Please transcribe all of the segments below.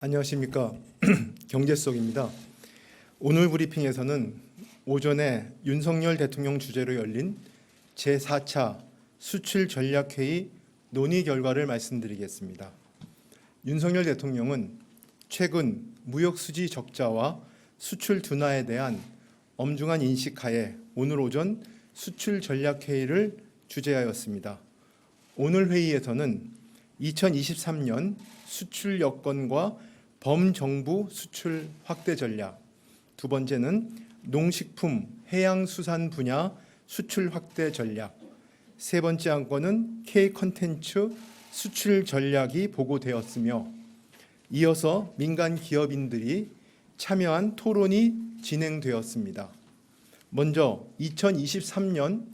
안녕하십니까. 경제속입니다. 오늘 브리핑에서는 오전에 윤석열 대통령 주재로 열린 제4차 수출전략회의 논의 결과를 말씀드리겠습니다. 윤석열 대통령은 최근 무역수지 적자와 수출 둔화에 대한 엄중한 인식하에 오늘 오전 수출전략회의를 주재하였습니다. 오늘 회의에서는 2023년 수출 여건과 범정부 수출 확대 전략, 두 번째는 농식품, 해양수산 분야 수출 확대 전략, 세 번째 안건은 K 콘텐츠 수출 전략이 보고되었으며 이어서 민간 기업인들이 참여한 토론이 진행되었습니다. 먼저 2023년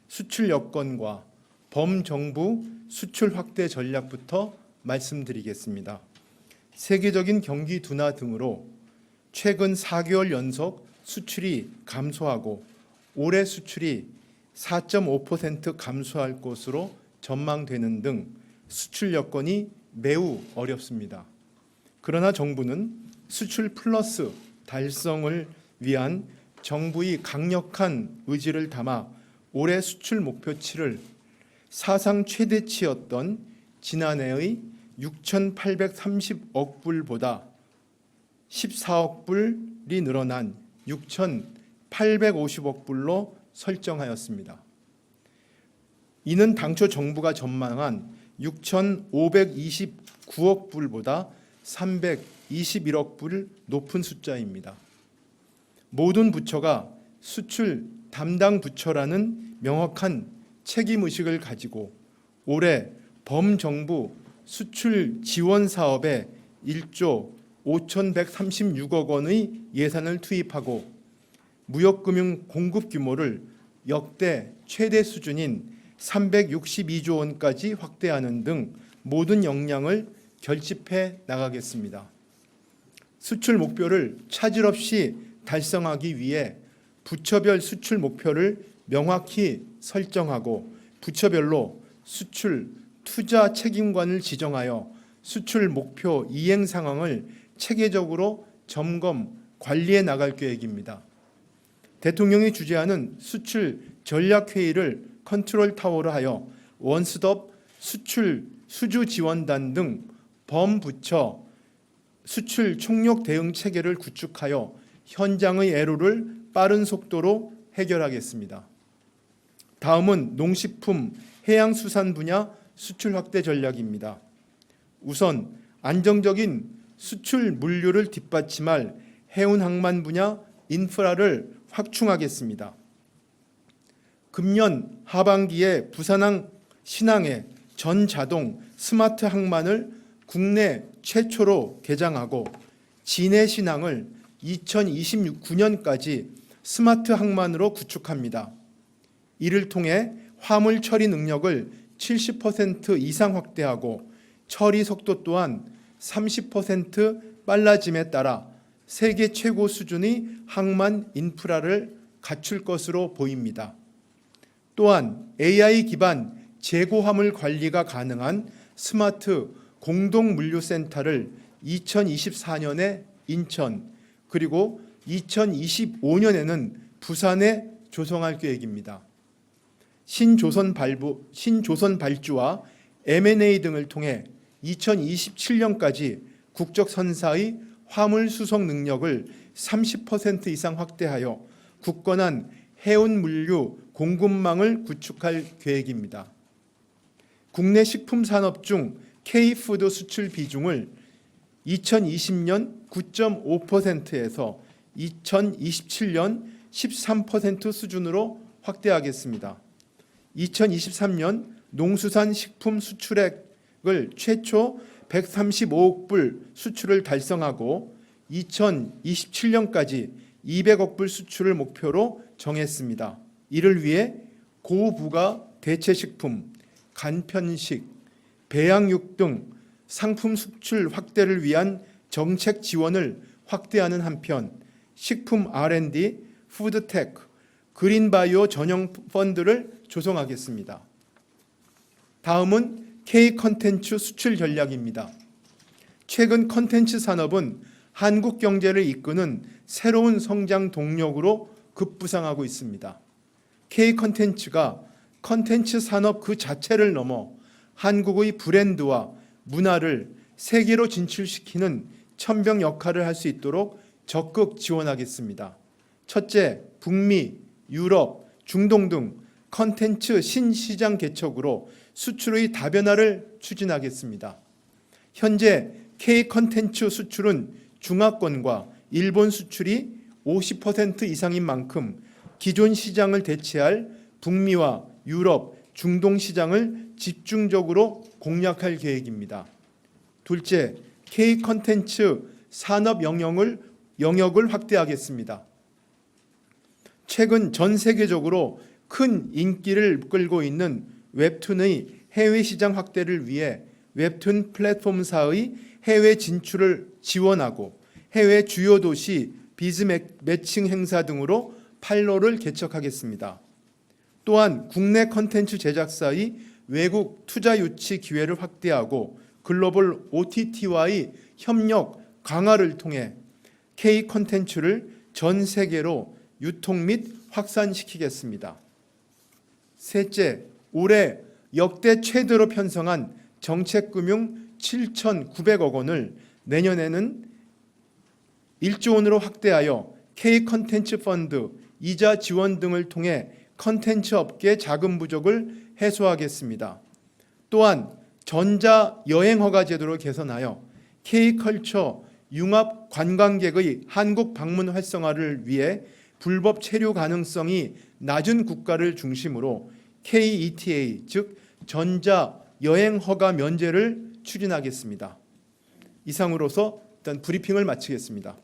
수출 여건과 범정부 수출 확대 전략부터 말씀드리겠습니다. 세계적인 경기 둔화 등으로 최근 4개월 연속 수출이 감소하고 올해 수출이 4.5% 감소할 것으로 전망되는 등 수출 여건이 매우 어렵습니다. 그러나 정부는 수출 플러스 달성을 위한 정부의 강력한 의지를 담아 올해 수출 목표치를 사상 최대치였던 지난해의 6,830억 불보다 14억 불이 늘어난 6,850억 불로 설정하였습니다. 이는 당초 정부가 전망한 6,529억 불보다 321억 불 높은 숫자입니다. 모든 부처가 수출 담당 부처라는 명확한 책임의식을 가지고 올해 범정부 수출 지원 사업에 1조 5,136억 원의 예산을 투입하고 무역금융 공급 규모를 역대 최대 수준인 362조 원까지 확대하는 등 모든 역량을 결집해 나가겠습니다. 수출 목표를 차질 없이 달성하기 위해 부처별 수출 목표를 명확히 설정하고 부처별로 수출 투자 책임관을 지정하여 수출 목표 이행 상황을 체계적으로 점검, 관리해 나갈 계획입니다. 대통령이 주재하는 수출 전략회의를 컨트롤 타워로 하여 원스톱 수출 수주 지원단 등 범부처 수출 총력 대응 체계를 구축하여 현장의 애로를 빠른 속도로 해결하겠습니다. 다음은 농식품, 해양수산 분야 수출 확대 전략입니다. 우선 안정적인 수출 물류를 뒷받침할 해운 항만 분야 인프라를 확충하겠습니다. 금년 하반기에 부산항 신항에 전자동 스마트 항만을 국내 최초로 개장하고 진해 신항을 2029년까지 스마트 항만으로 구축합니다. 이를 통해 화물 처리 능력을 70% 이상 확대하고 처리 속도 또한 30% 빨라짐에 따라 세계 최고 수준의 항만 인프라를 갖출 것으로 보입니다. 또한 AI 기반 재고 화물 관리가 가능한 스마트 공동물류센터를 2024년에 인천 그리고 2025년에는 부산에 조성할 계획입니다. 신조선 발주와 M&A 등을 통해 2027년까지 국적 선사의 화물 수송 능력을 30% 이상 확대하여 굳건한 해운 물류 공급망을 구축할 계획입니다. 국내 식품 산업 중 K푸드 수출 비중을 2020년 9.5%에서 2027년 13% 수준으로 확대하겠습니다. 2023년 농수산 식품 수출액을 최초 135억 불 수출을 달성하고 2027년까지 200억 불 수출을 목표로 정했습니다. 이를 위해 고부가 대체식품, 간편식, 배양육 등 상품 수출 확대를 위한 정책 지원을 확대하는 한편 식품 R&D, 푸드테크, 그린바이오 전용 펀드를 조성하겠습니다. 다음은 K 콘텐츠 수출 전략입니다. 최근 컨텐츠 산업은 한국 경제를 이끄는 새로운 성장 동력으로 급부상하고 있습니다. K 컨텐츠가 컨텐츠 산업 그 자체를 넘어 한국의 브랜드와 문화를 세계로 진출시키는 천병 역할을 할 수 있도록 적극 지원하겠습니다. 첫째, 북미, 유럽, 중동 등 컨텐츠 신시장 개척으로 수출의 다변화를 추진하겠습니다. 현재 K 컨텐츠 수출은 중화권과 일본 수출이 50% 이상인 만큼 기존 시장을 대체할 북미와 유럽, 중동 시장을 집중적으로 공략할 계획입니다. 둘째, K 컨텐츠 산업 영역을 확대하겠습니다. 최근 전 세계적으로 큰 인기를 끌고 있는 웹툰의 해외 시장 확대를 위해 웹툰 플랫폼사의 해외 진출을 지원하고 해외 주요 도시 비즈 매칭 행사 등으로 판로를 개척하겠습니다. 또한 국내 컨텐츠 제작사의 외국 투자 유치 기회를 확대하고 글로벌 OTT와의 협력 강화를 통해 K 컨텐츠를 전 세계로 유통 및 확산시키겠습니다. 셋째, 올해 역대 최대로 편성한 정책금융 7,900억 원을 내년에는 1조 원으로 확대하여 K 컨텐츠 펀드, 이자 지원 등을 통해 컨텐츠 업계 자금 부족을 해소하겠습니다. 또한 전자 여행 허가 제도를 개선하여 K컬처 융합 관광객의 한국 방문 활성화를 위해 불법 체류 가능성이 낮은 국가를 중심으로 KETA, 즉 전자 여행 허가 면제를 추진하겠습니다. 이상으로서 일단 브리핑을 마치겠습니다.